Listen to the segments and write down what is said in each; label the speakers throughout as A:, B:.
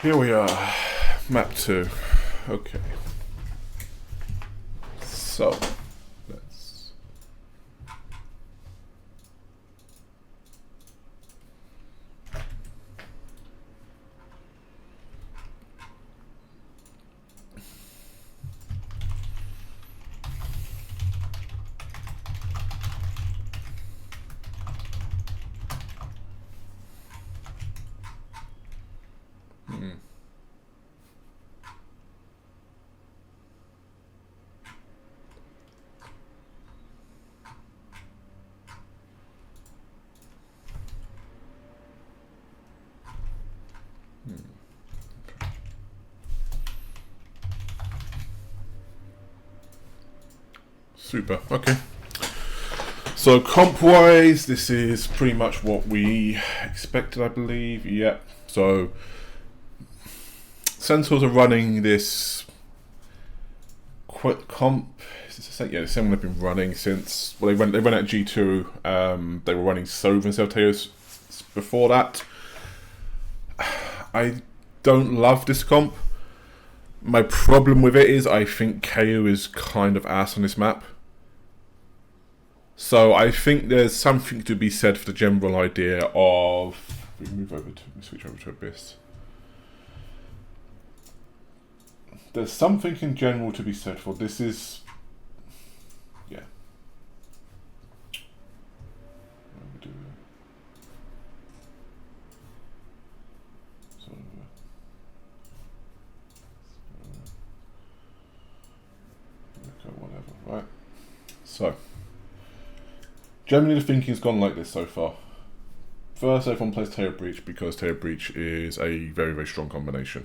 A: Here we are, map 2. Okay. So, let's... Super, okay. So comp-wise, this is pretty much what we expected, I believe. Yep. So Sentinels are running this comp. Yeah, the same one they've been running since. Well, they ran at G2. They were running Sova instead of Teos before that. I don't love this comp. My problem with it is I think KO is kind of ass on this map. So I think there's something to be said for the general idea of... We switch over to Abyss. There's something in general to be said for this is... Yeah. Whatever, right? So... Generally, the thinking's gone like this so far. First, everyone plays Tail Breach because Tail Breach is a very, very strong combination.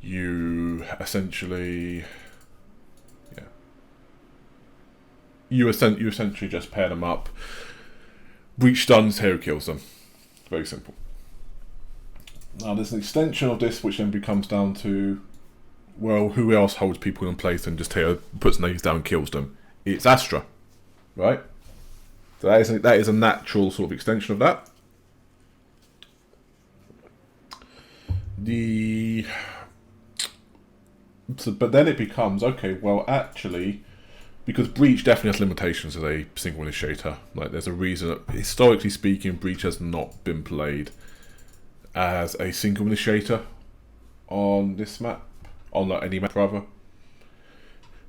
A: You essentially, you essentially just pair them up. Breach stuns, Tail kills them. Very simple. Now, there's an extension of this, which then becomes down to, well, who else holds people in place and just Tail puts nades down and kills them? It's Astra. Right, so that is a natural sort of extension of that. But then it becomes okay. Well, actually, because Breach definitely has limitations as a single initiator. Like, there's a reason that, historically speaking, Breach has not been played as a single initiator on this map, on like any map rather.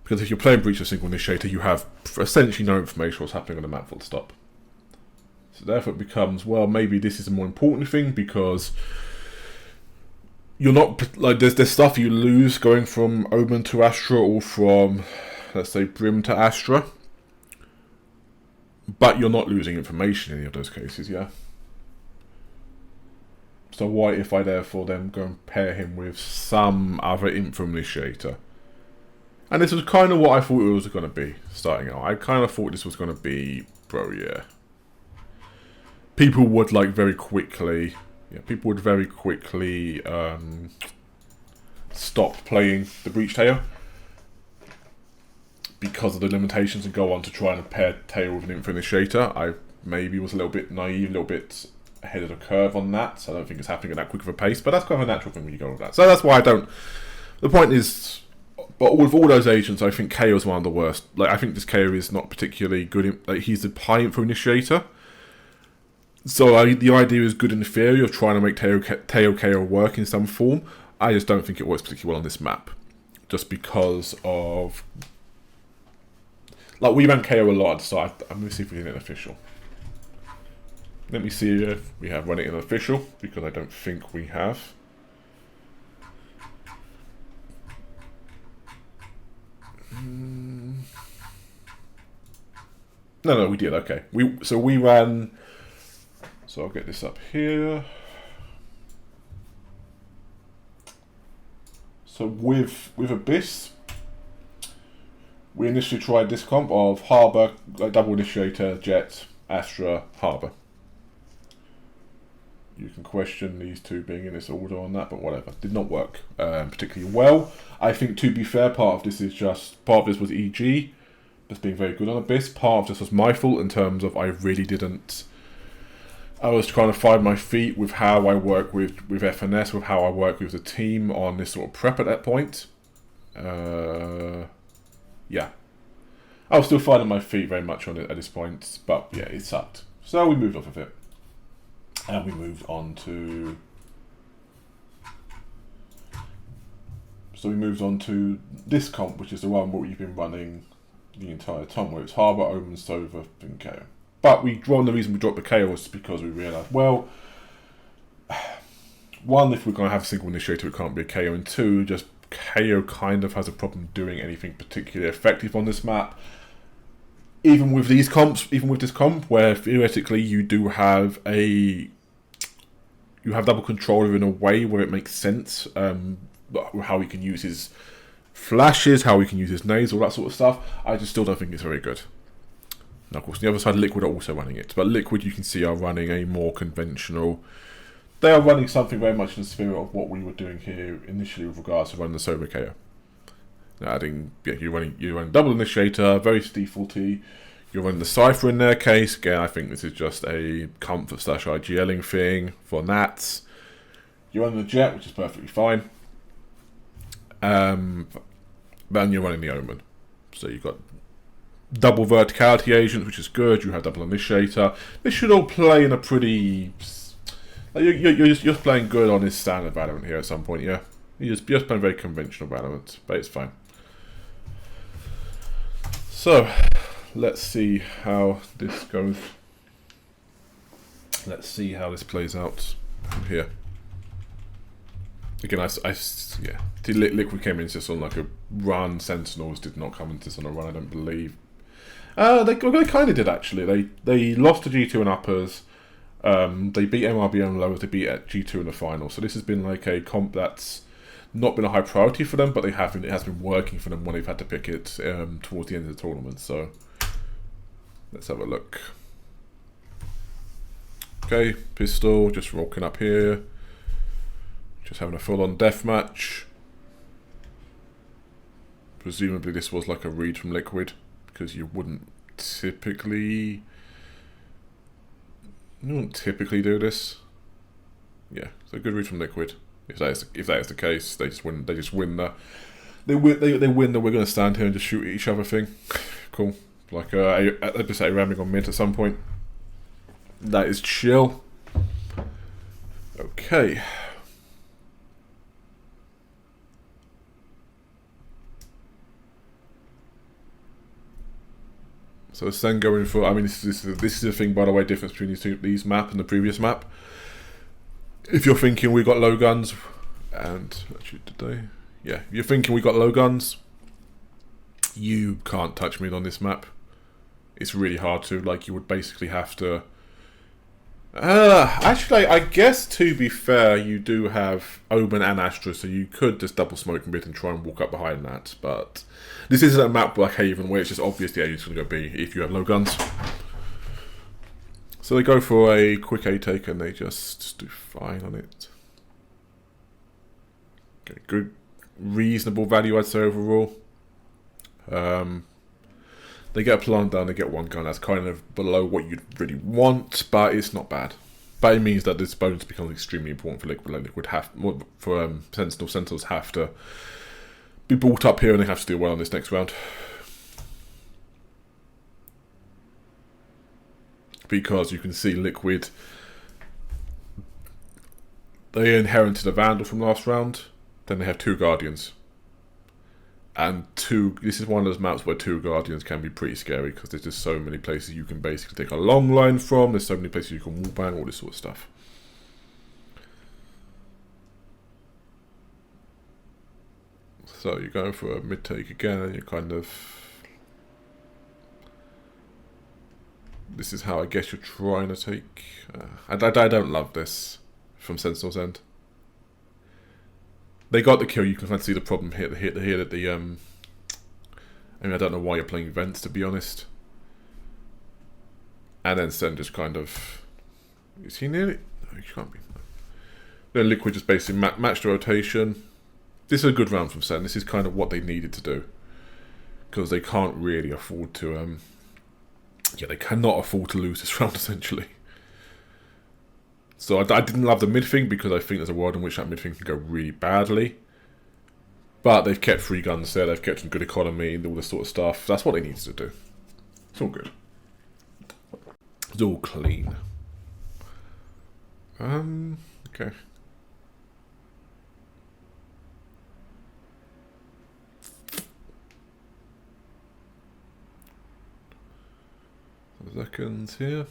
A: Because if you're playing Breach of single initiator, you have essentially no information what's happening on the map full stop. So therefore it becomes, well, maybe this is a more important thing because you're not, like, there's stuff you lose going from Omen to Astra or from, let's say, Brim to Astra. But you're not losing information in any of those cases, yeah? So why if I therefore then go and pair him with some other info initiator? And this was kind of what I thought it was going to be, starting out. I kind of thought this was going to be, bro, yeah. People would, like, very quickly... Yeah, people would very quickly stop playing the Breach Tail because of the limitations and go on to try and pair Tail with an info initiator. I maybe was a little bit naive, a little bit ahead of the curve on that, so I don't think it's happening at that quick of a pace, but that's kind of a natural thing when you go with that. So that's why I don't... The point is... But with all those agents, I think KO is one of the worst. Like, I think this KO is not particularly good. Like, he's a high info initiator. So the idea is good in the theory of trying to make Teo KO work in some form. I just don't think it works particularly well on this map. Just because of... Like, we ran KO a lot, so I'm going to see if we did it official. Let me see if we have run it in official, because I don't think we have. No, we did. Okay, so we ran. So I'll get this up here. So with Abyss, we initially tried this comp of Harbour, like double initiator, Jet, Astra, Harbour. You can question these two being in this order on that, but whatever. Did not work particularly well. I think, to be fair, part of this was EG, just being very good on Abyss. Part of this was my fault in terms of I really didn't I was trying to find my feet with how I work with FNS, with how I work with the team on this sort of prep at that point. Yeah. I was still finding my feet very much on it at this point, but yeah, it sucked. So we moved off of it. And we moved on to... So we moved on to this comp, which is the one where we've been running the entire time, where it's Harbour, Omen, Sova, and KO. But the reason we dropped the KO was because we realised, well, one, if we're going to have a single initiator, it can't be a KO, and two, just KO kind of has a problem doing anything particularly effective on this map. Even with these comps, even with this comp, where theoretically you do have double control in a way where it makes sense. How he can use his flashes, how he can use his nades, all that sort of stuff. I just still don't think it's very good. Now, of course, on the other side, Liquid are also running it, but Liquid, you can see, are running a more conventional. They are running something very much in the spirit of what we were doing here initially with regards to running the Sova KO. Adding, yeah, you're running double initiator, very defaulty. You're running the Cypher in their case. Again, I think this is just a comfort / IGLing thing for Nats. You're running the Jet, which is perfectly fine. Then you're running the Omen. So you've got double verticality agents, which is good. You have double initiator. They should all play in a pretty... You're playing good on this standard Valorant here at some point, yeah? You're just playing very conventional Valorant, but it's fine. So, let's see how this goes. Let's see how this plays out from here. Again, yeah. Liquid came into this on like a run. Sentinels did not come into this on a run, I don't believe. They kind of did, actually. They lost to G2 and uppers. They beat MRB on lowers. They beat at G2 in the final. So this has been like a comp that's not been a high priority for them, but it has been working for them when they've had to pick it towards the end of the tournament. So let's have a look. Okay, Pistol just rocking up here. Just having a full-on deathmatch. Presumably this was like a read from Liquid, because you wouldn't typically do this. Yeah, so good read from Liquid. If that is the case, they just win. They win the we're going to stand here and just shoot at each other thing. Cool. Like I'd just say ramming on mid at some point. That is chill. Okay. So Sen going for. I mean, this is the thing, by the way, difference between these map and the previous map. If you're thinking we got low guns, and actually today, yeah, if you're thinking we got low guns, you can't touch mid on this map. It's really hard to. Like, you would basically have to. Actually, I guess to be fair, you do have Omen and Astra, so you could just double smoke mid and try and walk up behind that. But this isn't a map like Haven where it's just obvious the agent's going to go B if you have low guns. So they go for a quick A take and they just do fine on it. Okay, good, reasonable value, I'd say, overall. They get a plant down, they get one gun. That's kind of below what you'd really want, but it's not bad. But it means that this bonus becomes extremely important for Liquid. Like Liquid Sentinels have to be brought up here, and they have to do well on this next round. Because you can see Liquid, they inherited a Vandal from last round, then they have 2 Guardians. And this is one of those maps where 2 Guardians can be pretty scary, because there's just so many places you can basically take a long line from, there's so many places you can wallbang, all this sort of stuff. So you're going for a mid take again, and you're kind of... This is how I guess you're trying to take... I don't love this from Sentinel's end. They got the kill. You can kind of see the problem here. That the I mean, I don't know why you're playing Vents, to be honest. And then Sen just kind of... Is he near it? No, he can't be. No. Then Liquid just basically matched the rotation. This is a good round from Sen. This is kind of what they needed to do, because they can't really afford to... yeah, they cannot afford to lose this round, essentially. So I didn't love the mid thing because I think there's a world in which that mid thing can go really badly. But they've kept 3 guns there, they've kept some good economy and all this sort of stuff. That's what they needed to do. It's all good. It's all clean. Okay. Seconds here.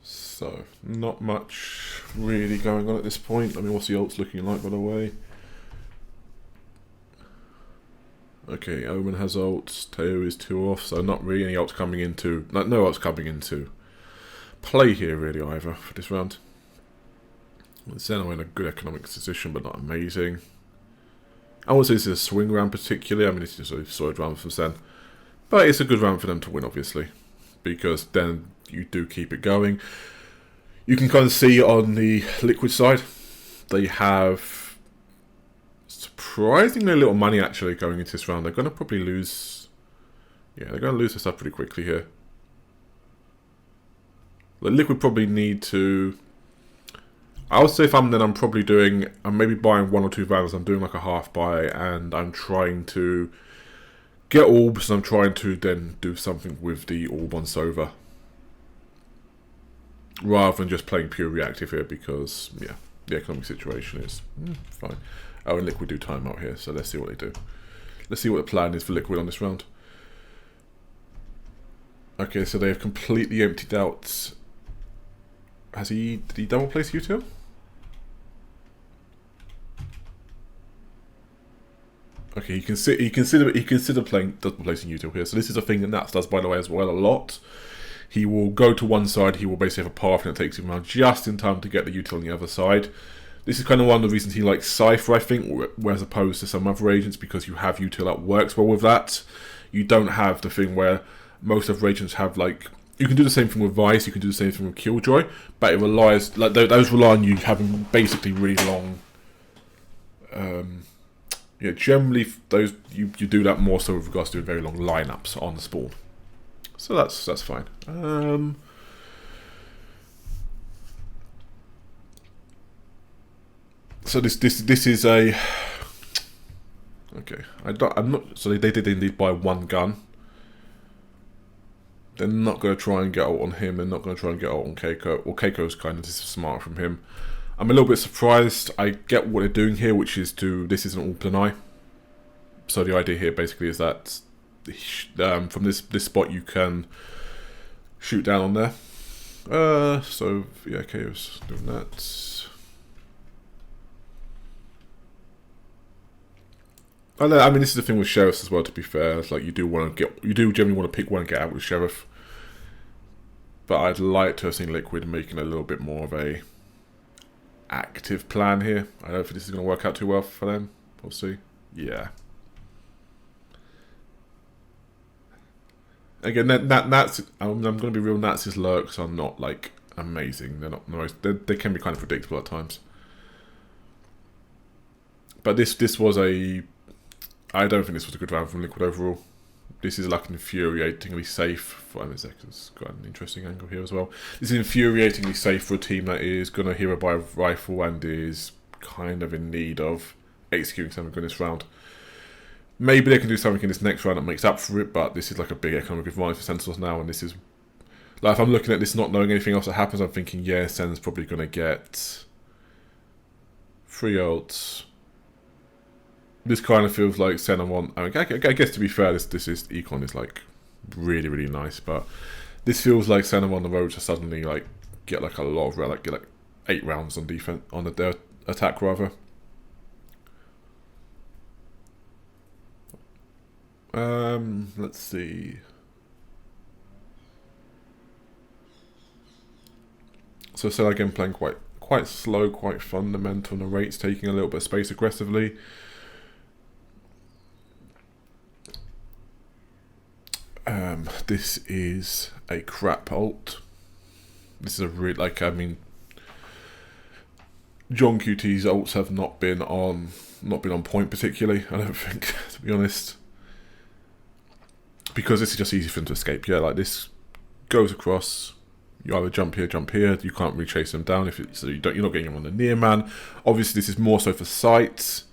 A: So, not much really going on at this point. I mean, what's the ults looking like, by the way? Okay, Omen has ults, Teo is 2 off, so not really any ults coming into... no ults coming into play here, really, either, for this round. Zeno in a good economic position, but not amazing. I would say this is a swing round particularly. I mean, it's just a solid round for Zen. But it's a good round for them to win, obviously. Because then you do keep it going. You can kind of see on the Liquid side, they have surprisingly little money actually going into this round. They're going to probably lose... yeah, they're going to lose this up pretty quickly here. The Liquid probably need to... I would say if I'm then I'm probably doing... I'm maybe buying 1 or 2 Valors. I'm doing like a half buy and I'm trying to get orbs and I'm trying to then do something with the orb on Sova. Rather than just playing pure reactive here because, yeah, the economic situation is fine. Oh, and Liquid do timeout here, so let's see what they do. Let's see what the plan is for Liquid on this round. Okay, so they have completely emptied out... did he double place util? Okay, he consider playing double placing util here. So this is a thing that Nats does, by the way, as well a lot. He will go to one side, he will basically have a path and it takes him around just in time to get the util on the other side. This is kind of one of the reasons he likes Cypher, I think, as opposed to some other agents, because you have util that works well with that. You don't have the thing where most of agents have, like... You can do the same thing with Vice, you can do the same thing with Killjoy, but it relies... like those rely on you having basically really long... yeah, generally, those you do that more so with regards to very long lineups on the spawn. So that's fine. So this is a... okay, I'm not... so they did indeed buy 1 gun. They're not going to try and get out on him. They're not going to try and get out on Keiko. Well, Keiko's kind of smart from him. I'm a little bit surprised. I get what they're doing here, which is to... this is an all-planai. So the idea here basically is that from this spot you can shoot down on there. So, yeah, Keiko's doing that. I mean, this is the thing with sheriffs as well. To be fair, it's like you do generally want to pick one and get out with sheriff. But I'd like to have seen Liquid making a little bit more of a active plan here. I don't think this is going to work out too well for them. We'll see. Yeah. Again, Nats. I'm going to be real. Nats' lurks are not like amazing. They're not the most. They can be kind of predictable at times. But this was a... I don't think this was a good round from Liquid overall. This is like infuriatingly safe. I mean, Zek's got an interesting angle here as well. This is infuriatingly safe for a team that is going to hero by a rifle and is kind of in need of executing something in this round. Maybe they can do something in this next round that makes up for it, but this is like a big economic advantage for Sentinels now, and this is... like, if I'm looking at this not knowing anything else that happens, I'm thinking, yeah, Sen's probably going to get 3 ults. This kind of feels like Sen and one. I mean, I guess to be fair, this econ is like really, really nice, but this feels like Sen and on the road to suddenly like get like a lot of get like 8 rounds on defense on the attack rather. Let's see. So Sen again playing quite slow, quite fundamental. Narrate's taking a little bit of space aggressively. This is a crap ult. This is a really, like, I mean, John QT's ults have not been on point particularly, I don't think, to be honest. Because this is just easy for them to escape. Yeah, like this goes across. You either jump here. You can't really chase them down so you're not getting them on the near man. Obviously, this is more so for sight.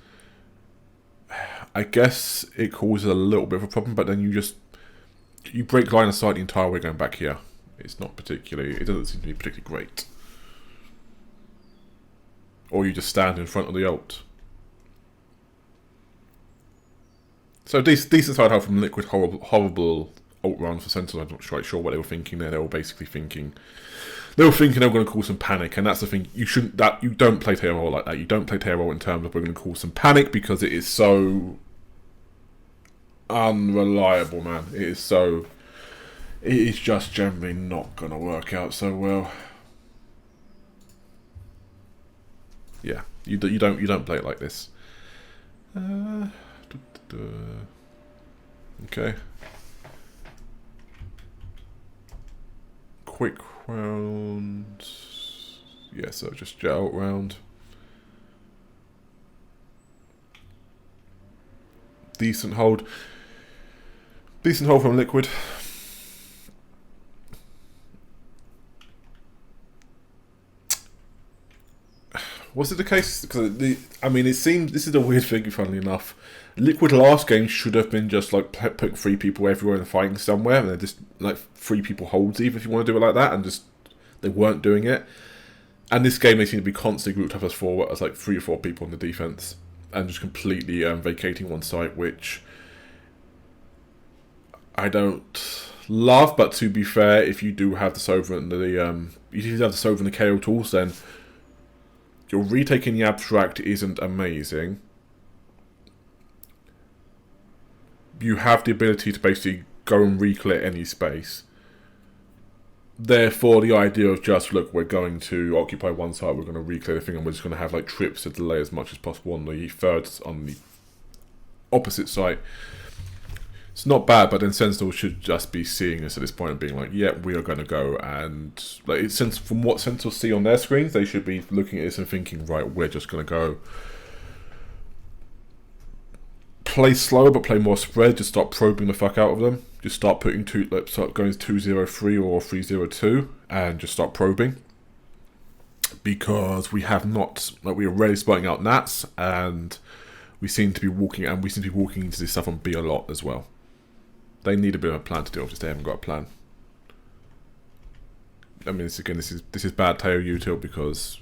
A: I guess it causes a little bit of a problem, but then you break line of sight the entire way going back here. It doesn't seem to be particularly great. Or you just stand in front of the ult. So decent side help from Liquid. Horrible ult run for Sentinels. I'm not quite sure what they were thinking there. They were basically thinking they were going to cause some panic, and that's the thing. You don't play Tail like that. You don't play Tail in terms of we're going to cause some panic, because it is so unreliable, man. It is just generally not going to work out so well. Yeah, you don't play it like this. Okay. Quick round. Yeah, so just jet out round. Decent hold. Decent hold from Liquid. Was it the case? Because it seems this is a weird thing. Funnily enough, Liquid last game should have been just like putting 3 people everywhere and fighting somewhere, and they're just like 3 people holds even if you want to do it like that, and just they weren't doing it. And this game they seem to be constantly grouped up as 4, as like 3 or 4 people on the defense, and just completely vacating one site, which I don't love. But to be fair, if you do have the Sova and the KO tools, then your retaking the abstract isn't amazing. You have the ability to basically go and reclear any space. Therefore, the idea of just, look, we're going to occupy one side, we're going to reclear the thing, and we're just going to have like trips to delay as much as possible on the opposite side. It's not bad, but then Sentinels should just be seeing this at this point and being like, yeah, we are going to go, and like from what Sentinels see on their screens, they should be looking at this and thinking, right, we're just going to go play slower but play more spread. Just start probing the fuck out of them. Just start putting start going 2-0-3 or 3-0-2 and just start probing, because we are already spotting out Nats, and we seem to be walking into this stuff on B a lot as well. They need a bit of a plan to deal with this. They haven't got a plan. I mean, this is bad Teo util, because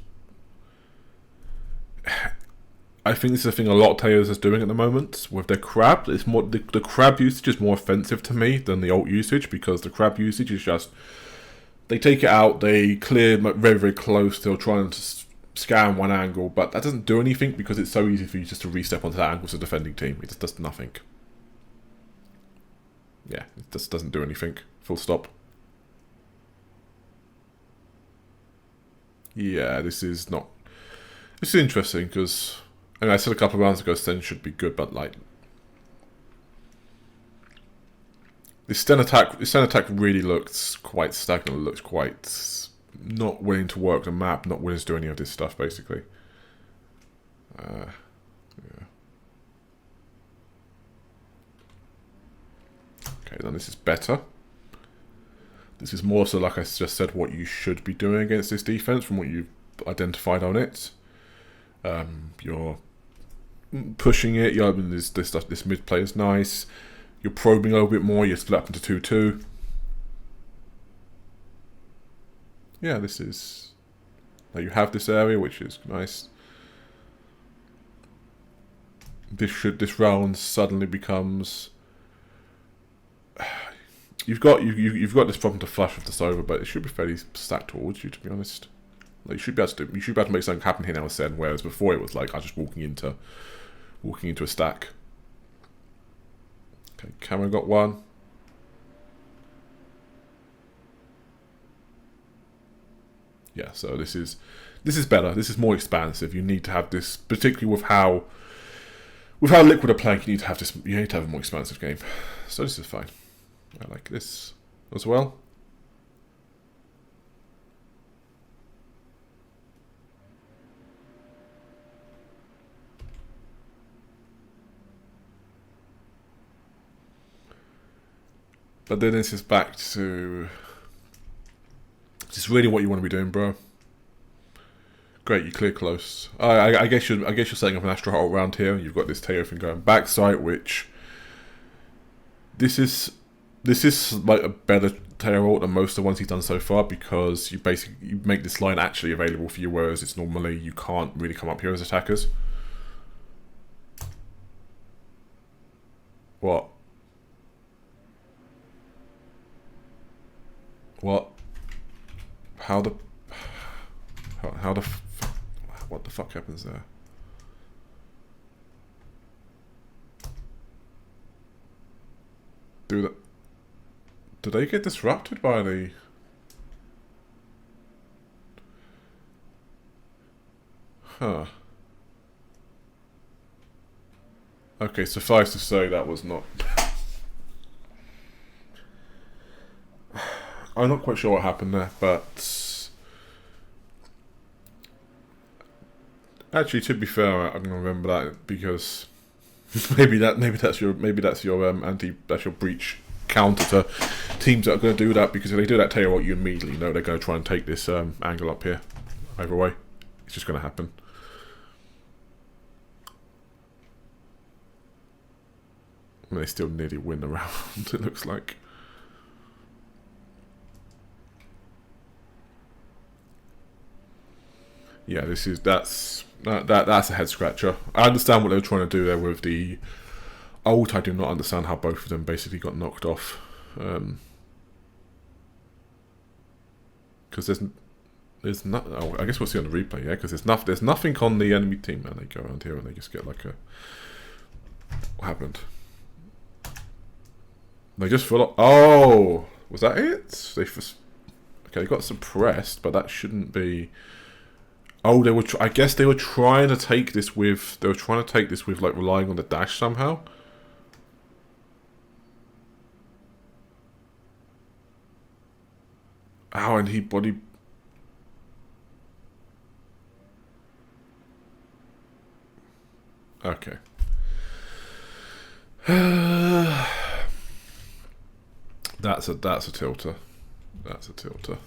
A: I think this is a thing a lot of Teos is doing at the moment with their crab. It's more the crab usage is more offensive to me than the ult usage, because the crab usage is just they take it out, they clear very, very close, they'll try and scan one angle, but that doesn't do anything because it's so easy for you just to re-step onto that angle as a defending team. It just does nothing. Yeah, it just doesn't do anything. Full stop. Yeah, this is interesting, because I said a couple of rounds ago Sten should be good, but like this Sten attack really looks quite stagnant. It looks quite not willing to work the map, not willing to do any of this stuff, basically. Yeah. Okay, then this is better. This is more so, like I just said, what you should be doing against this defense from what you've identified on it. You're pushing it. This mid play is nice. You're probing a little bit more. You're split up into 2-2. Yeah, this is. Now you have this area, which is nice. This round suddenly becomes. You've got this problem to flush with this over, but it should be fairly stacked towards you, to be honest. Like you should be able to make something happen here now and then, whereas before it was like I was just walking into a stack. Okay, Cameron got one. Yeah, so this is better. This is more expansive. You need to have this, particularly with how Liquid are playing. You need to have this. You need to have a more expansive game. So this is fine. I like this as well. But then this is back to... Is this really what you want to be doing, bro? Great, you clear close. I guess you're setting up an Astro Hole around here. You've got this Teo thing going backside, which this is like a better Teo ult than most of the ones he's done so far, because you make this line actually available for you, whereas it's normally you can't really come up here as attackers. What? What? How the what the fuck happens there? Do they get disrupted by the... Huh. Okay, suffice to say that was not... I'm not quite sure what happened there, but... Actually, to be fair, I'm gonna remember that, because maybe that's your breach counter to teams that are going to do that, because if they do that, tell you what, you immediately know they're going to try and take this angle up here. Either way, it's just going to happen. And they still nearly win the round. It looks like. Yeah, that's a head scratcher. I understand what they were trying to do there with the ult. I do not understand how both of them basically got knocked off. Because there's not. Oh, I guess we'll see on the replay. Yeah, because there's nothing on the enemy team, and they go around here and they just get like a... What happened? They just fell off. Oh, was that it? Okay, they got suppressed, but that shouldn't be. Oh, they were. I guess they were trying to take this with. They were trying to take this with like relying on the dash somehow. Oh, and he body. Okay. That's a tilter. That's a tilter.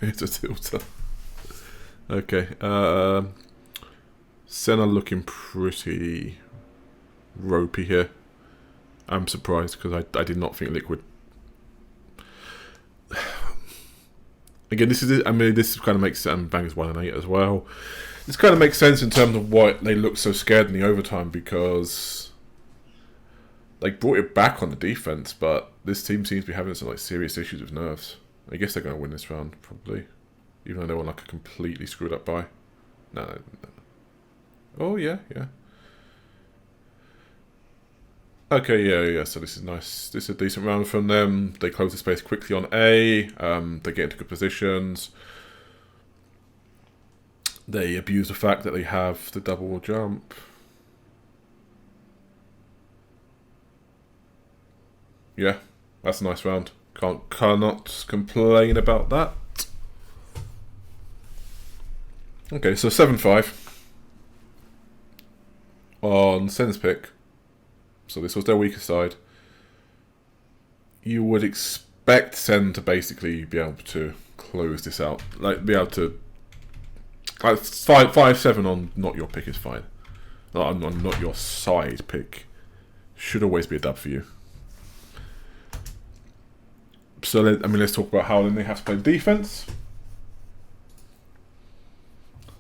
A: It's a tilter. Okay. Senna looking pretty ropey here. I'm surprised because I did not think Liquid. Again, this is it. I mean, this kind of makes Bangers 1 and 8 as well. This kind of makes sense in terms of why they look so scared in the overtime, because they brought it back on the defense, but this team seems to be having some like serious issues with nerves. I guess they're going to win this round probably, even though they were like a completely screwed up buy. No. Oh yeah. Okay, yeah. So this is nice. This is a decent round from them. They close the space quickly on A. They get into good positions. They abuse the fact that they have the double jump. Yeah, that's a nice round. Cannot complain about that. Okay, so 7-5 on Sen's pick. So this was their weaker side. You would expect Sen to basically be able to close this out, like be able to. 5-7 on not your pick is fine. On not your side pick should always be a dub for you. So let's talk about how then they have to play defense.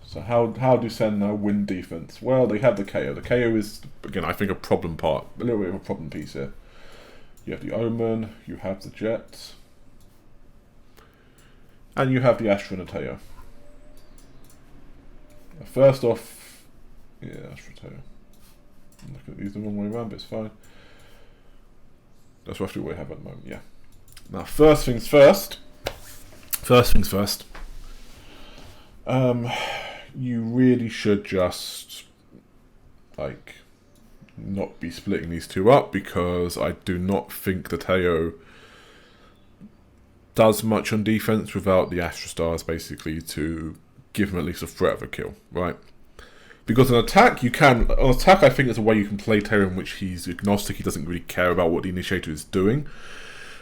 A: So how do Sen now win defense? Well, they have the KO. The KO is, again, I think a problem part, a little bit of a problem piece here. You have the Omen, you have the Jet, and you have the Astra and the Teo. First off, yeah, Astra Teo. Look at these the wrong way around, but it's fine. That's roughly what we have at the moment, yeah. Now, first things first. You really should just, like, not be splitting these two up, because I do not think the Teo does much on defense without the Astra Stars, basically, to give him at least a threat of a kill, right? Because on attack, you can... On attack, I think there's a way you can play Terry in which he's agnostic. He doesn't really care about what the initiator is doing.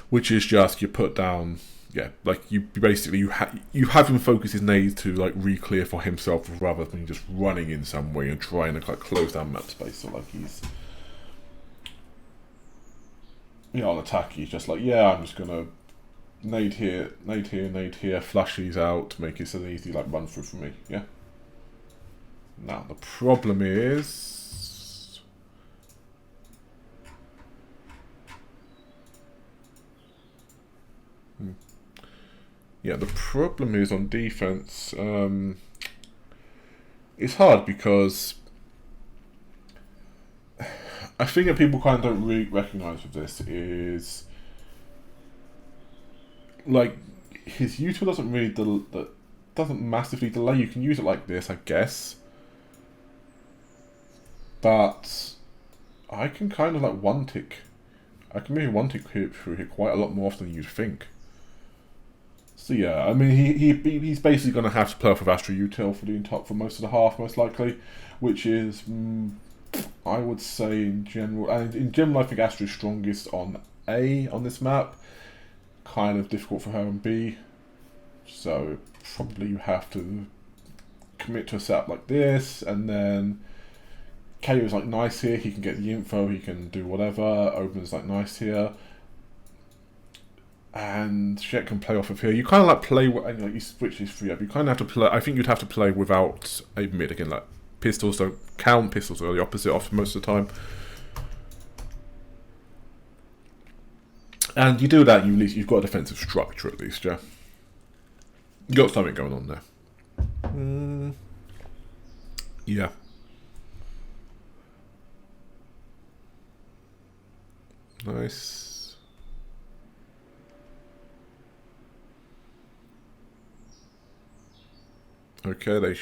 A: Which is just, you put down... Yeah, like, you basically... You have him focus his nades to, like, re-clear for himself rather than just running in some way and trying to, like, close down map space. So, like, he's... You know, on attack, he's just like, yeah, I'm just gonna... Nade here, nade here, nade here, flash these out, make it so easy, like, run through for me, yeah? Now, the problem is... Yeah, the problem is on defense, it's hard because I think that people kind of don't really recognize with this is like his util doesn't really doesn't massively delay. You can use it like this, I guess, but I can kind of like one tick. I can maybe one tick through here quite a lot more often than you'd think. So yeah, I mean he's basically going to have to play off of Astra util for most of the half, most likely, which is I would say in general, and in general I think Astra is strongest on A on this map. Kind of difficult for her on B, so probably you have to commit to a setup like this, and then KO is like nice here. He can get the info, he can do whatever. Oben's like nice here. And Shet can play off of here. You kind of like play, and like you switch these three up. You kind of have to play. I think you'd have to play without a mid again. Like pistols don't count. Pistols are the opposite often most of the time. And you do that, you've got a defensive structure at least, yeah. You got something going on there. Yeah. Nice. Okay,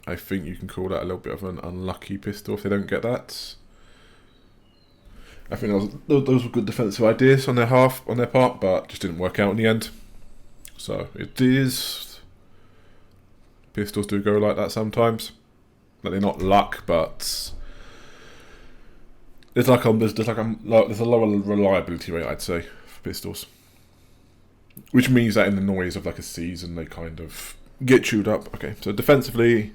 A: I think you can call that a little bit of an unlucky pistol if they don't get that. I think those were good defensive ideas on their part, but just didn't work out in the end. So it is. Pistols do go like that sometimes. Like they're not luck, but there's a lower reliability rate, I'd say, for pistols. Which means that in the noise of like a season, they kind of get chewed up. Okay, so defensively,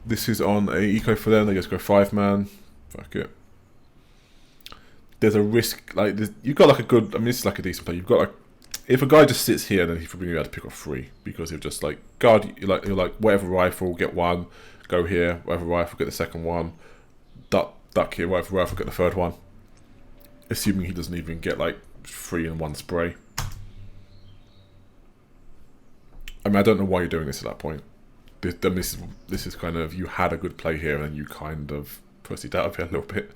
A: this is on a eco for them. They just go 5-man. Fuck it. There's a risk, like you've got like a good. I mean, this is like a decent play. You've got like, if a guy just sits here, then he's probably gonna be able to pick off 3 because he'll just like guard. You're like whatever rifle, get 1, go here. Whatever rifle, get the second one. Duck here. Whatever rifle, get the third one. Assuming he doesn't even get like 3 in 1 spray. I mean, I don't know why you're doing this at that point. This is kind of, you had a good play here and you kind of pussied out of it a little bit.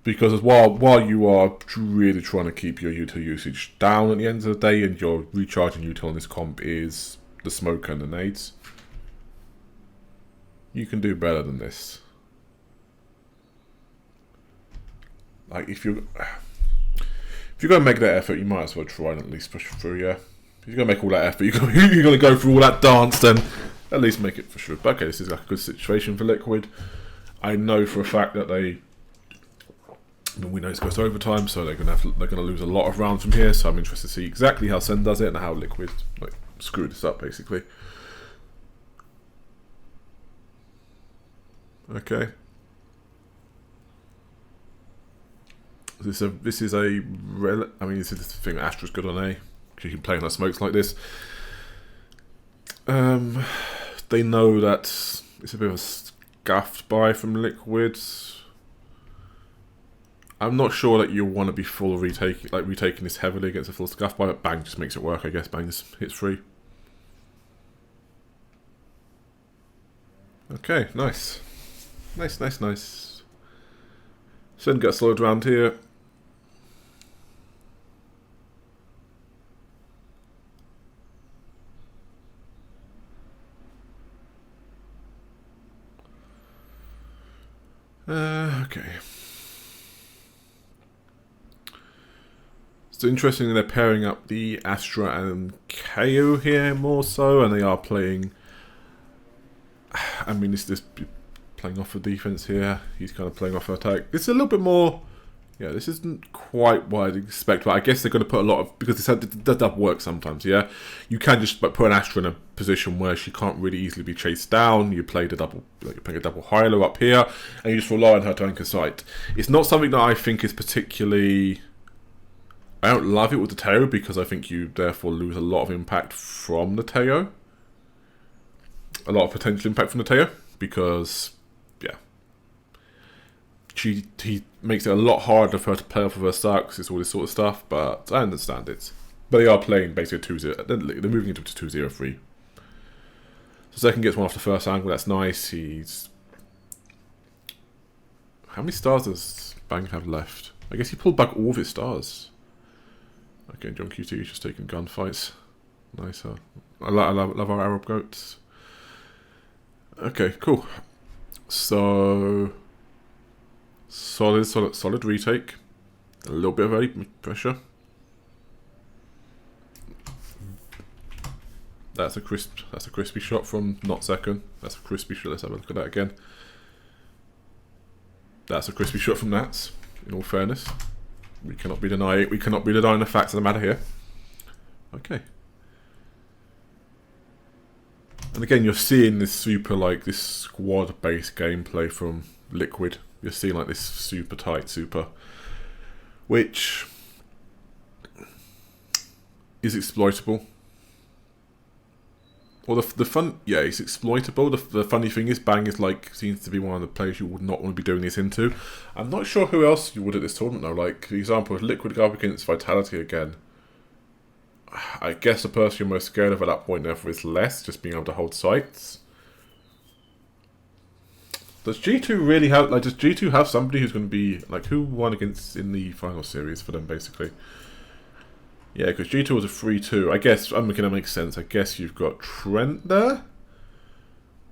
A: Because while you are really trying to keep your util usage down at the end of the day, and your recharging util on this comp is the smoke and the nades, you can do better than this. Like if you're going to make that effort, you might as well try and at least push through. Yeah, if you're going to make all that effort, you're going to go through all that dance, then at least make it for sure. But okay, this is like a good situation for Liquid. I know for a fact that we know it goes to overtime, so they're gonna lose a lot of rounds from here. So I'm interested to see exactly how Sen does it and how Liquid like screw this up, basically. Okay. This is a the thing that Astra's good on A, because you can play on the smokes like this. They know that it's a bit of a scuffed buy from Liquid. I'm not sure that you'll want to be full retaking this heavily against a full scuff buy, but Bang just makes it work, I guess. Bang just hits 3. Okay, nice. Nice. Sen gets slowed around here. Okay. So interestingly, they're pairing up the Astra and KO here more so, and they are playing I mean, this playing off of defense here. He's kind of playing off attack. It's a little bit more. Yeah, this isn't quite what I'd expect, but I guess they're going to put a lot of, because it does work sometimes. Yeah, you can just put an Astra in a position where she can't really easily be chased down. You play the double, like you're playing a double high-low up here, and you just rely on her to anchor sight. It's not something that I think is particularly. I don't love it with the Teo because I think you therefore lose a lot of impact from the Teo. A lot of potential impact from the Teo because, yeah, he makes it a lot harder for her to play off of her sucks, it's all this sort of stuff, but I understand it. But they are playing basically a 2-0, they're moving into a 2-0-3. So second gets one off the first angle, that's nice. He's... How many stars does Bang have left? I guess he pulled back all of his stars. Okay, John QT is just taking gunfights. Nice, I love our Arab goats. Okay, cool. So... Solid retake. A little bit of early pressure. That's a crispy shot from not second. That's a crispy shot. Let's have a look at that again. That's a crispy shot from Nats. In all fairness, we cannot be denying. We cannot be denying the facts of the matter here. Okay. And again, you're seeing this super, like, this squad-based gameplay from Liquid. You're seeing, like, this super tight super, which is exploitable. Well, the fun, yeah, it's exploitable. The funny thing is, Bang is, like, seems to be one of the players you would not want to be doing this into. I'm not sure who else you would at this tournament, though. Like, for example, if Liquid go up against Vitality again, I guess the person you're most scared of at that point, therefore, is less, just being able to hold sights. Does G2 really have, like, does G2 have somebody who's going to be, like, who won against in the final series for them, basically? Yeah, because G2 was a 3-2. I guess, I'm making that make sense. I guess you've got Trent there.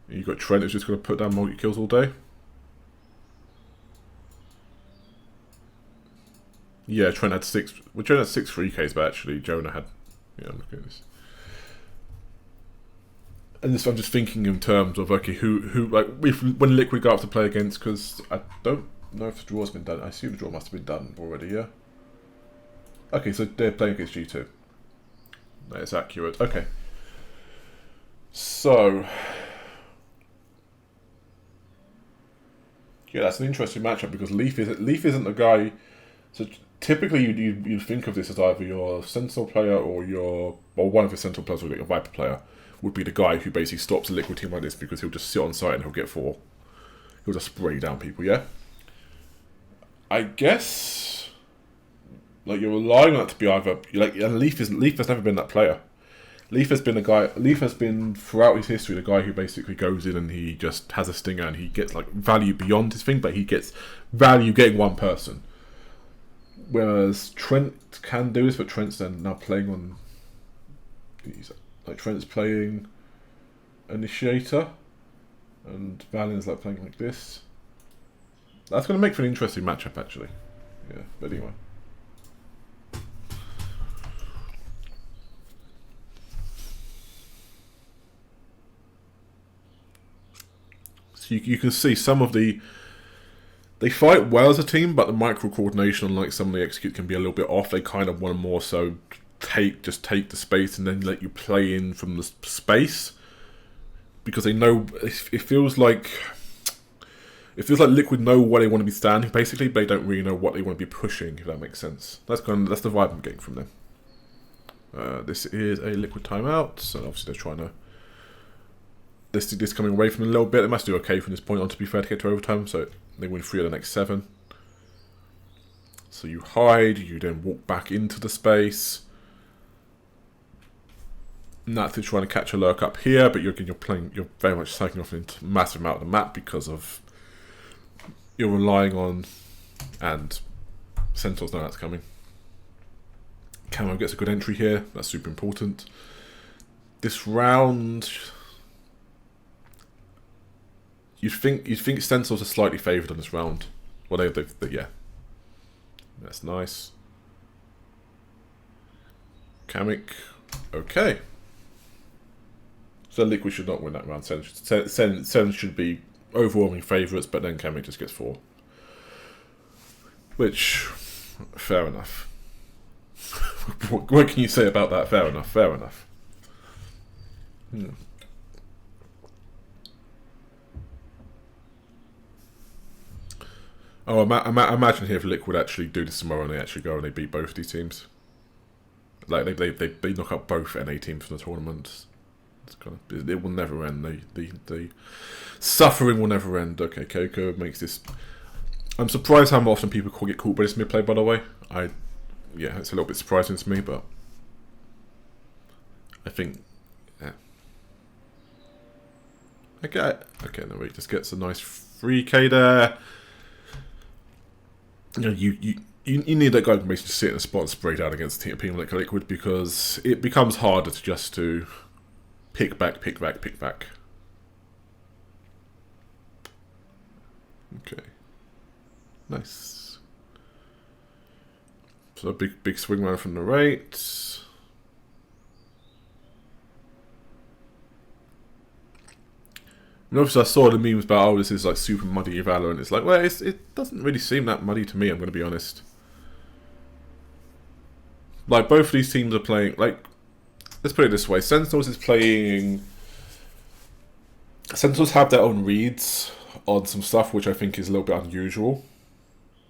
A: You've got Trent who's just going to put down multi-kills all day. Yeah, Trent had 6, well, Trent had 6 3Ks, but actually Jonah had, yeah, look at this. And this, I'm just thinking in terms of, okay, who like, when Liquid go up to play against, because I don't know if the draw's been done. I assume the draw must have been done already, yeah? Okay, so they're playing against G2. That is accurate. Okay. So... yeah, that's an interesting matchup, because Leaf isn't a guy... So typically you'd think of this as either your Sentinel player or one of your Sentinel players or your Viper player would be the guy who basically stops a Liquid team like this, because he'll just sit on site and he'll get 4. He'll just spray down people, yeah? I guess, like, you're relying on that to be either, like, and Leaf has never been that player. Leaf has been throughout his history the guy who basically goes in and he just has a stinger and he gets, like, value beyond his thing, but he gets value getting one person. Whereas Trent can do this, but Trent's then now playing on, like, Trent's playing Initiator, and Valen's like playing like this. That's going to make for an interesting matchup, actually. Yeah, but anyway. So you can see some of the... They fight well as a team, but the micro coordination on, like, some of the execute can be a little bit off. They kind of want to more so just take the space and then let you play in from the space, because they know it feels like Liquid know where they want to be standing basically, but they don't really know what they want to be pushing, if that makes sense. That's the vibe I'm getting from them. This is a Liquid timeout, so obviously they're trying to this coming away from them a little bit. They must do okay from this point on, to be fair, to get to overtime, so they win 3 of the next 7. So you hide, you then walk back into the space. Nats is trying to catch a lurk up here, but you're very much cycling off into a massive amount of the map because of you're relying on, and Sentinels know that's coming. Camo gets a good entry here, that's super important. This round, you'd think Sentinels are slightly favoured on this round. Well, they yeah, that's nice. Kamek, okay. So Liquid should not win that round. Sen should be overwhelming favourites, but then Kamik just gets 4. Which, fair enough. What can you say about that? Fair enough, fair enough. Oh, imagine here if Liquid actually do this tomorrow and they actually go and they beat both these teams. Like they knock out both NA teams from the tournament. It's kind of, it will never end. The suffering will never end. Okay, Coco makes this. I'm surprised how often people get caught by this mid play. By the way, yeah, it's a little bit surprising to me, but I think, yeah. Okay, no wait, just gets a nice 3k there. You know, you need that guy who can basically sit in a spot and spray down against a team like Liquid, because it becomes harder to just to pick back. Okay. Nice. So a big swing round from the right. And obviously I saw the memes about, oh, this is like super muddy Valorant. It's like, well, it doesn't really seem that muddy to me, I'm going to be honest. Like, both of these teams are playing, like, let's put it this way. Sentinels have their own reads on some stuff, which I think is a little bit unusual.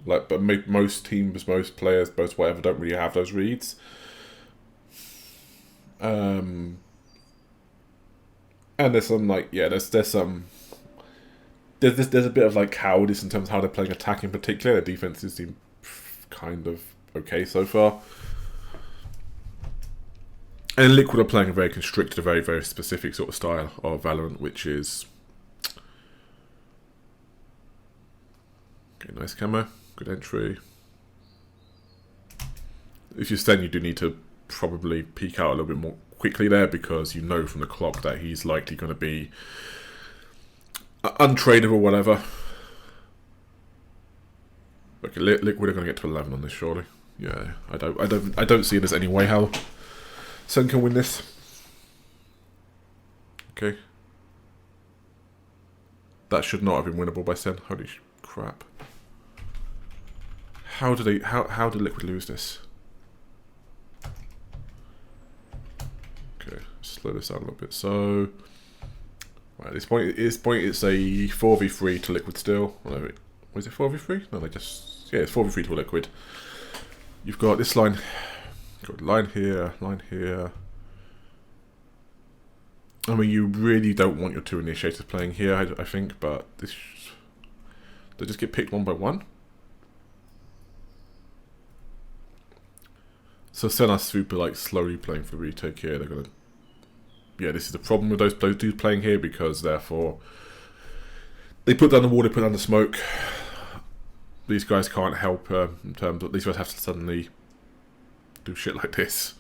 A: Like, but most teams, most players, most whatever, don't really have those reads. And there's some, like, yeah, there's a bit of like cowardice in terms of how they're playing attack in particular. Their defenses seem kind of okay so far. And Liquid are playing a very constricted, a very, very specific sort of style of Valorant, which is... Okay, nice camo. Good entry. If you're Sten, you do need to probably peek out a little bit more quickly there, because you know from the clock that he's likely going to be untradeable or whatever. Okay, Liquid are going to get to 11 on this, surely. Yeah, I don't see there's any way how Sen can win this. Okay. That should not have been winnable by Sen. Holy crap. How did Liquid lose this? Okay, slow this down a little bit. So, right, at this point it's a 4v3 to Liquid still. Was it 4v3? No, it's 4v3 to Liquid. You've got this line. You've got line here. I mean, you really don't want your two initiators playing here, I think, but they just get picked one by one. So Senna's super like slowly playing for the retake here. They're gonna, yeah, this is the problem with those dudes playing here, because therefore they put down the wall, they put down the smoke. These guys can't help in terms of, these guys have to suddenly do shit like this.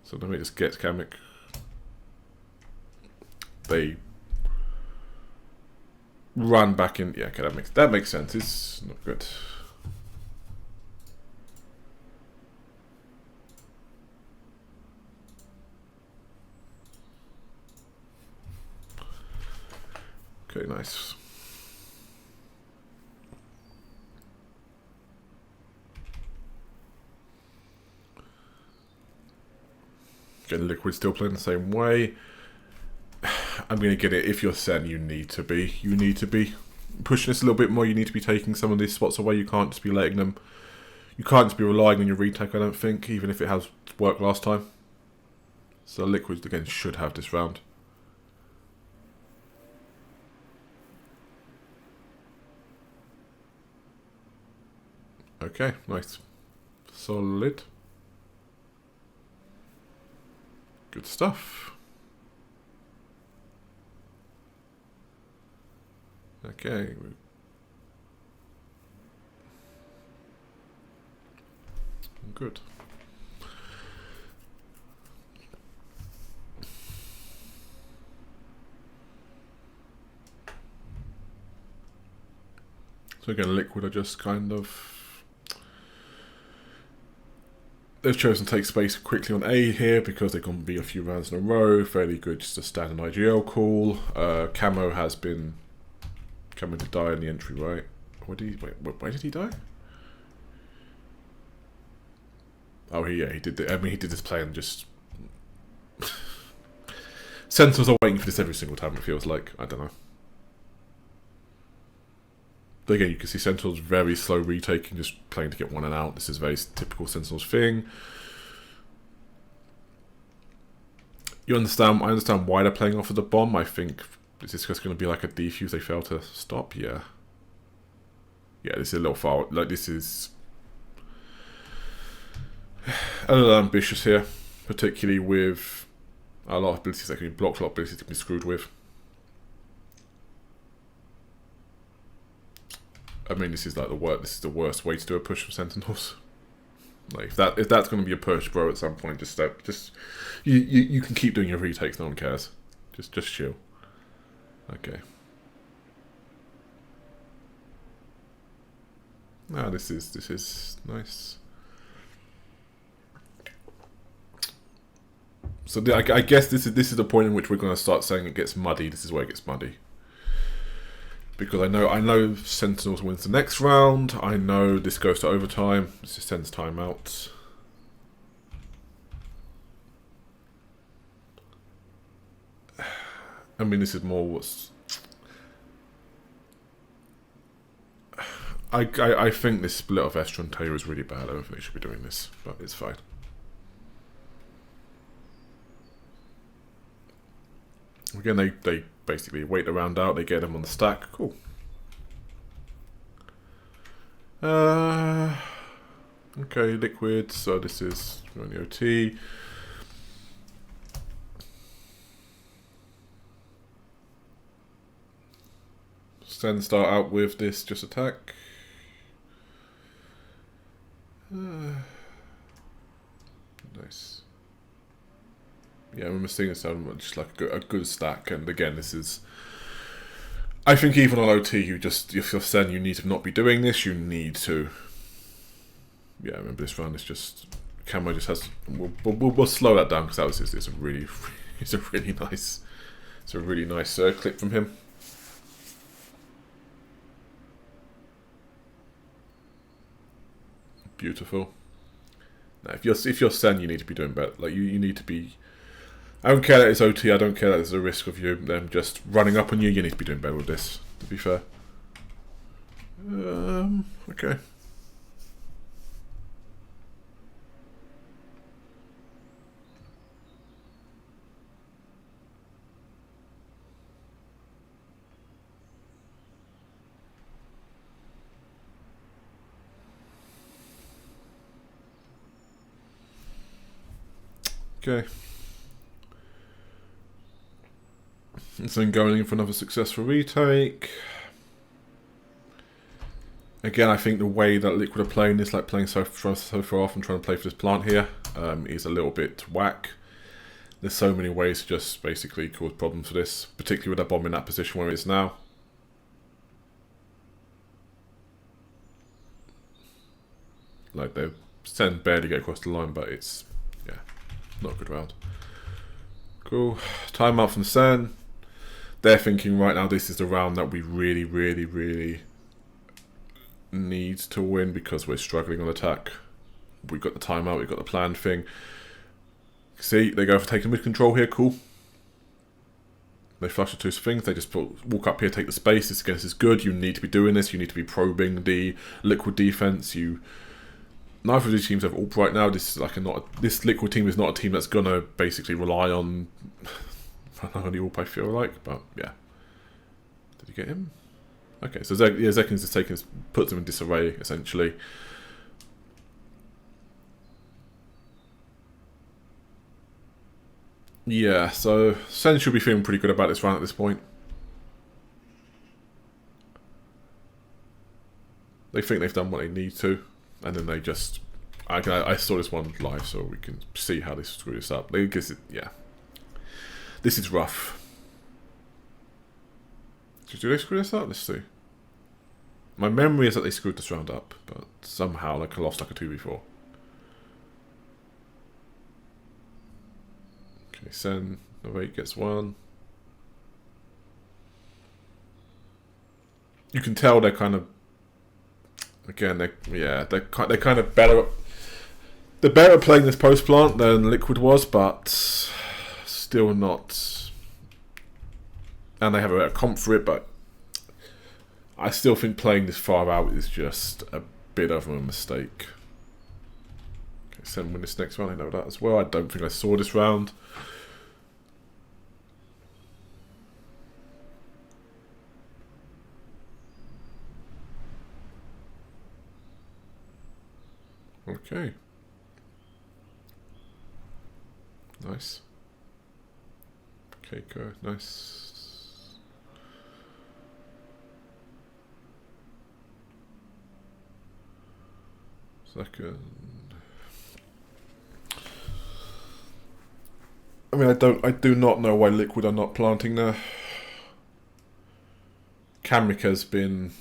A: So let me just get Kamik. They run back in. Yeah, okay, that makes sense. It's not good. Okay, nice. Okay, Liquid still playing the same way. I'm going to get it. If you're Sen, you need to be pushing this a little bit more. You need to be taking some of these spots away. You can't just be letting them. You can't just be relying on your retake, I don't think, even if it has worked last time. So Liquid, again, should have this round. Okay, nice. Solid. Good stuff. Okay. Good. So again, Liquid are just kind of... they've chosen to take space quickly on A here because they're going to be a few rounds in a row. Fairly good, just a standard IGL call. Camo has been coming to die in the entry, right? Where did he die? Oh, he did. He did this play and just. Sentinels are waiting for this every single time. It feels like, I don't know. But again, you can see Sentinels very slow retaking, just playing to get one and out. This is a very typical Sentinels thing. I understand why they're playing off of the bomb. I think is this just going to be like a defuse they fail to stop? Yeah. Yeah, this is a little far. Like, this is a little ambitious here, particularly with a lot of abilities that can be blocked, a lot of abilities that can be screwed with. I mean, this is like this is the worst way to do a push from Sentinels. Like, if that's going to be a push, bro, at some point, just you can keep doing your retakes. No one cares. Just chill. Okay. Ah, this is nice. So I guess this is the point in which we're going to start saying it gets muddy. This is where it gets muddy. Because I know Sentinels wins the next round. I know this goes to overtime. This just sends timeouts. I mean, this is more what's. I think this split of Estra and Taylor is really bad. I don't think they should be doing this, but it's fine. Again, they basically wait the round out. They get them on the stack. Cool. Okay, liquid. So this is on the OT. Then start out with this just attack. Nice. Yeah, I remember seeing this sound just like a good stack, and again, this is. I think even on OT, if you're Sen, you need to not be doing this. You need to. Yeah, I remember this round. It's just Camo just has. We'll slow that down because it's a really nice clip from him. Beautiful. Now, if you're Sen, you need to be doing better. Like you need to be. I don't care that it's OT. I don't care that there's a risk of them just running up on you. You need to be doing better with this. To be fair. Okay. Okay. And then going in for another successful retake. Again, I think the way that Liquid are playing this, like playing so far off and trying to play for this plant here, is a little bit whack. There's so many ways to just basically cause problems for this, particularly with that bomb in that position where it is now. Like, they barely get across the line, but it's, yeah, not a good round. Cool. Timeout from Sen. They're thinking right now this is the round that we really, really, really need to win because we're struggling on attack. We've got the timeout, we've got the planned thing. See, they go for taking mid control here, cool. They flush the two things, they just walk up here, take the space. This is good, you need to be doing this, you need to be probing the Liquid defense. Neither of these teams have AWP right now. This is like this Liquid team is not a team that's gonna basically rely on the AWP, I feel like, but yeah. Did you get him? Okay, so Zekins is puts them in disarray essentially. Yeah, so Sen should be feeling pretty good about this round at this point. They think they've done what they need to, and then they just. I saw this one live, so we can see how they screw this up. Yeah, this is rough. Do they screw this up? Let's see. My memory is that they screwed this round up, but somehow I lost like a 2v4. Okay, Sen, the 8 gets 1. You can tell they're kind of, again, they're kind of better. They're better at playing this post plant than Liquid was, but still not. And they have a better comp for it, but I still think playing this far out is just a bit of a mistake. Okay, Sen win this next round. I know that as well. I don't think I saw this round. Okay. Nice. Okay, go. Nice. Second. I mean, I do not know why Liquid are not planting there. Kamik has been...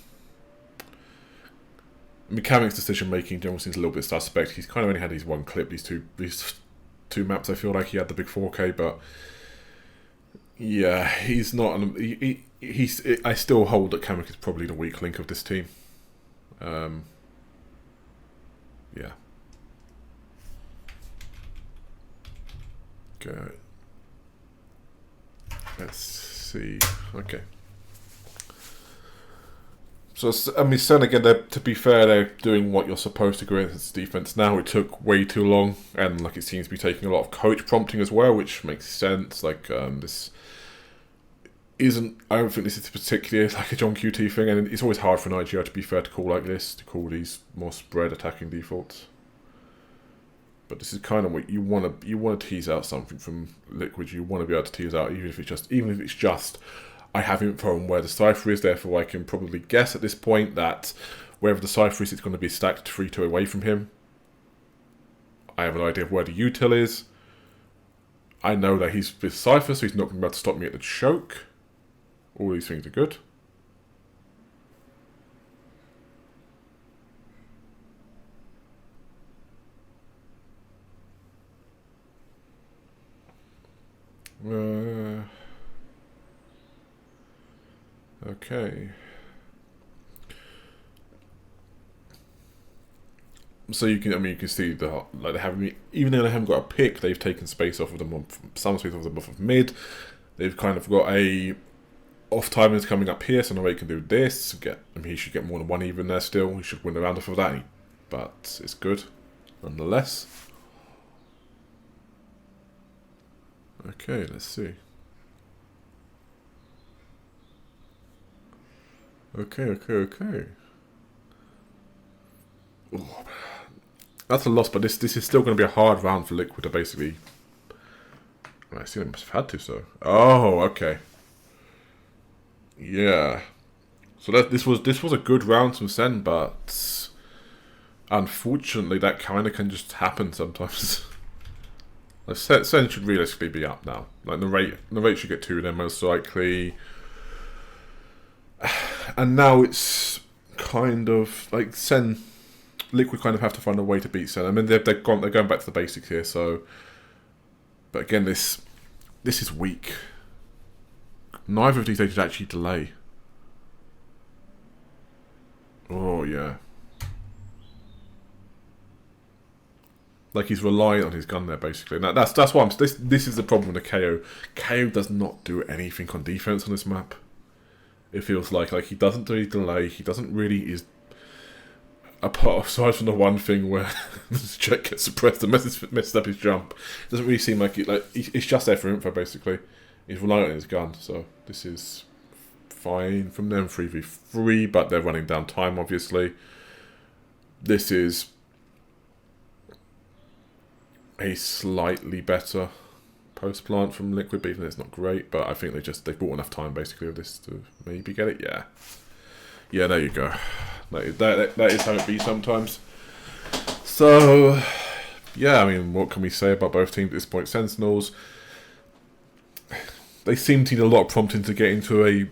A: Kamik's decision making generally seems a little bit suspect. He's kind of only had these one clip, these two maps. I feel like he had the big 4K, but yeah, he's not. He's. I still hold that Kamik is probably the weak link of this team. Yeah. Go. Let's see. Okay. So, I mean, Sen again, to be fair, they're doing what you're supposed to do against defense now. It took way too long, and like it seems to be taking a lot of coach prompting as well, which makes sense. Like, this isn't, I don't think this is particularly like a John QT thing, and it's always hard for an IGR, to be fair, to call like this, to call these more spread attacking defaults. But this is kind of what you want to tease out something from Liquid. You want to be able to tease out, even if it's just I have info on where the cipher is, therefore I can probably guess at this point that wherever the cipher is, it's going to be stacked 3-2 away from him. I have an idea of where the util is. I know that he's with cipher, so he's not going to be able to stop me at the choke. All these things are good. Okay. So you can see they haven't, even though they haven't got a pick, they've taken space off of them, some space off them off of mid. They've kind of got a off timers coming up here, so Noé can do this. He should get more than one even there still. He should win the round off of that, but it's good nonetheless. Okay, let's see. Okay. Ooh, that's a loss, but this is still going to be a hard round for Liquid to basically... I see they must have had to, so... Oh, okay. Yeah. So this was a good round from Sen, but... Unfortunately, that kind of can just happen sometimes. Sen should realistically be up now. Like, the rate should get 2 then, most likely... And now it's kind of like Liquid kind of have to find a way to beat Sen. I mean, they're going back to the basics here. So, but again, this is weak. Neither of these they did actually delay. Oh yeah, like he's reliant on his gun there basically. Now that's why this is the problem with the KO. KO does not do anything on defense on this map. It feels like he doesn't do any delay. He doesn't really is apart aside from the one thing where the check gets suppressed and messes up his jump. It doesn't really seem like it's just there for info basically. He's relying on his gun, so this is fine from them 3v3, but they're running down time obviously. This is a slightly better post plant from Liquid, but even though it's not great, but I think they've bought enough time basically with this to maybe get it. Yeah, there you go. That is how it be sometimes. So yeah, I mean, what can we say about both teams at this point? Sentinels, they seem to need a lot of prompting to get into a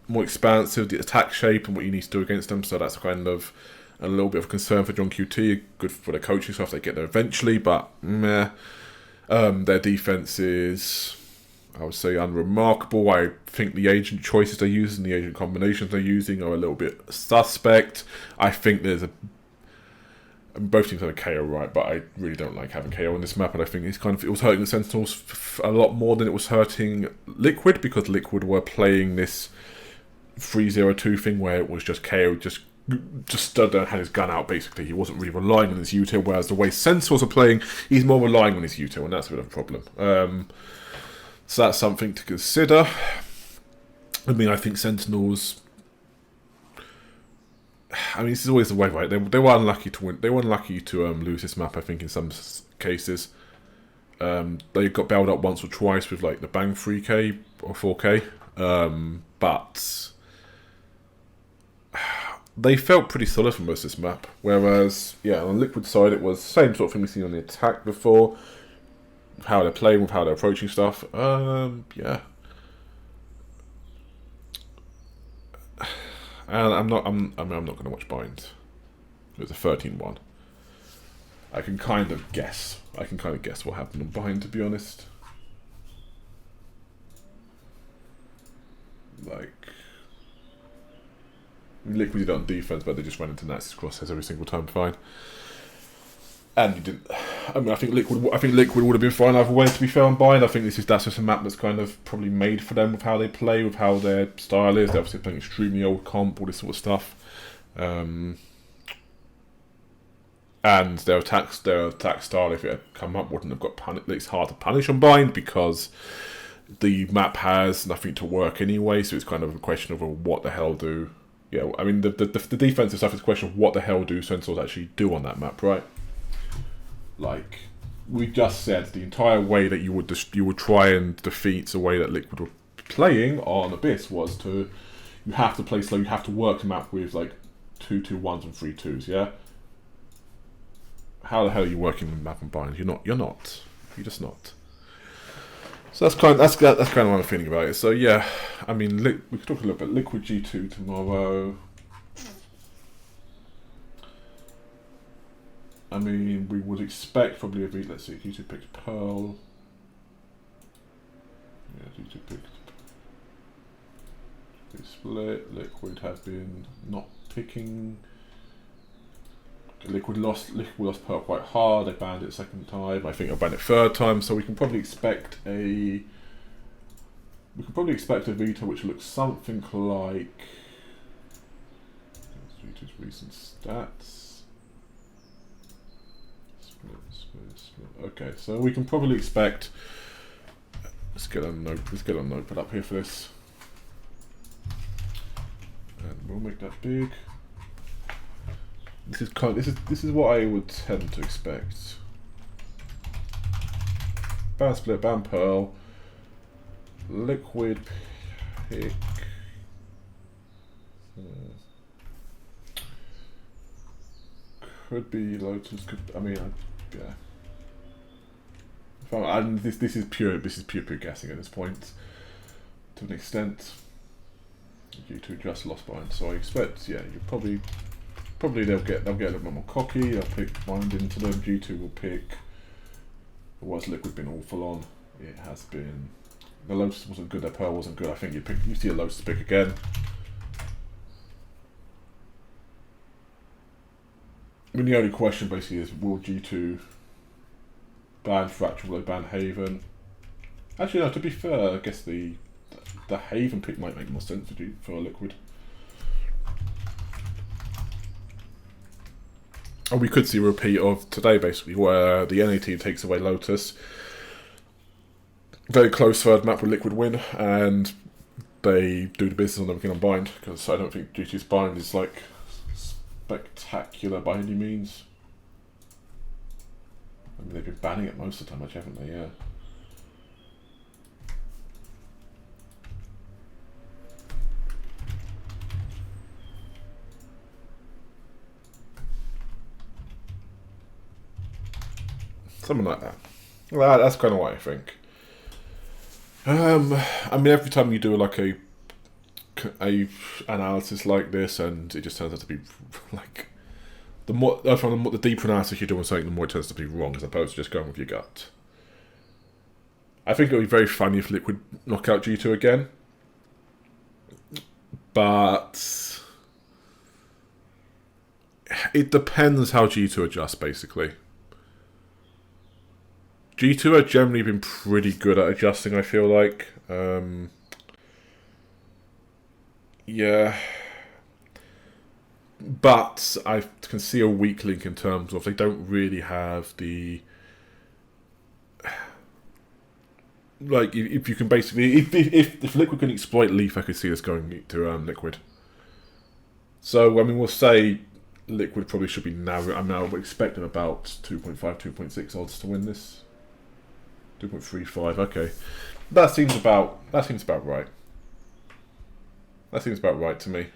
A: more expansive attack shape and what you need to do against them, so that's kind of a little bit of concern for John QT. Good for the coaching stuff, they get there eventually, but meh. Their defense is, I would say, unremarkable. I think the agent choices they're using, the agent combinations they're using are a little bit suspect. I think there's both teams have a KO, right, but I really don't like having KO on this map, and I think it was hurting the Sentinels a lot more than it was hurting Liquid, because Liquid were playing this 3-0-2 thing where it was just KO, just stood there and had his gun out, basically. He wasn't really relying on his util, whereas the way Sentinels are playing, he's more relying on his util, and that's a bit of a problem. So that's something to consider. I mean, I think Sentinels... I mean, this is always the way, right? They were unlucky to win. They were unlucky to lose this map, I think, in some cases. They got bailed up once or twice with, like, the Bang 3k or 4k. But... they felt pretty solid for most of this map. Whereas, yeah, on the Liquid side, it was the same sort of thing we've seen on the attack before. With how they're playing, with how they're approaching stuff. Yeah. And I'm not going to watch Bind. It was a 13-1. I can kind of guess what happened on Bind, to be honest. Like, Liquid did it on defense, but they just ran into Nazi's crosshairs every single time. Fine. And you didn't. I mean, I think Liquid would have been fine either way. To be fair on Bind, I think that's just a map that's kind of probably made for them with how they play, with how their style is. They're obviously playing extremely old comp, all this sort of stuff, and their attack style, if it had come up, wouldn't have got punished. It's hard to punish on Bind because the map has nothing to work anyway. So it's kind of a question of what the hell do. Yeah, I mean the defensive stuff is a question of what the hell do Sentinels actually do on that map, right? Like we just said, the entire way that you would try and defeat the way that Liquid were playing on Abyss was you have to play slow, you have to work the map with like 2-2-1s and 3-2s, yeah? How the hell are you working the map on Bind? You're just not. So that's kind of what I'm feeling about it. So yeah, I mean, we could talk a little bit Liquid G2 tomorrow. I mean, we would expect probably let's see, G2 picked Pearl. Yeah, G2 picked Split. Liquid have been not picking. Liquid lost Pearl quite hard. They banned it second time. I think they'll ban it third time. So we can probably expect a veto which looks something like Veto's recent stats. Split. Okay, so we can probably expect. Let's get a notepad up here for this, and we'll make that big. This is what I would tend to expect. Ban Split, ban Pearl, Liquid pick. Could be Lotus. Yeah. And this is pure guessing at this point, to an extent. G2 just lost Bind, so I expect you probably they'll get a little bit more cocky. They'll pick Bind into them. G2 will pick. Otherwise, Liquid been awful on. It has been. The Lotus wasn't good. Their Pearl wasn't good. I think you see a Lotus pick again. I mean, the only question basically is, will G2 ban Fracture? Will they ban Haven? Actually, no. To be fair, I guess the Haven pick might make more sense for Liquid. And we could see a repeat of today, basically, where the NA team takes away Lotus. Very close third map with Liquid win, and they do the business on everything on Bind, because I don't think GT's Bind is like spectacular by any means. I mean, they've been banning it most of the time, actually, haven't they? Yeah. Something like that. Well, that's kind of what I think. I mean, every time you do like a analysis like this, and it just turns out to be like the deeper analysis you do on something, the more it turns to be wrong, as opposed to just going with your gut. I think it would be very funny if Liquid knock out G2 again. But it depends how G2 adjusts, basically. G2 have generally been pretty good at adjusting, I feel like. Yeah. But I can see a weak link in terms of they don't really have the... Like, if you can basically... If Liquid can exploit Leaf, I could see this going to Liquid. So, I mean, we'll say Liquid probably should be narrow. I'm now expecting about 2.5, 2.6 odds to win this. 2.35, okay. That seems about right. That seems about right to me.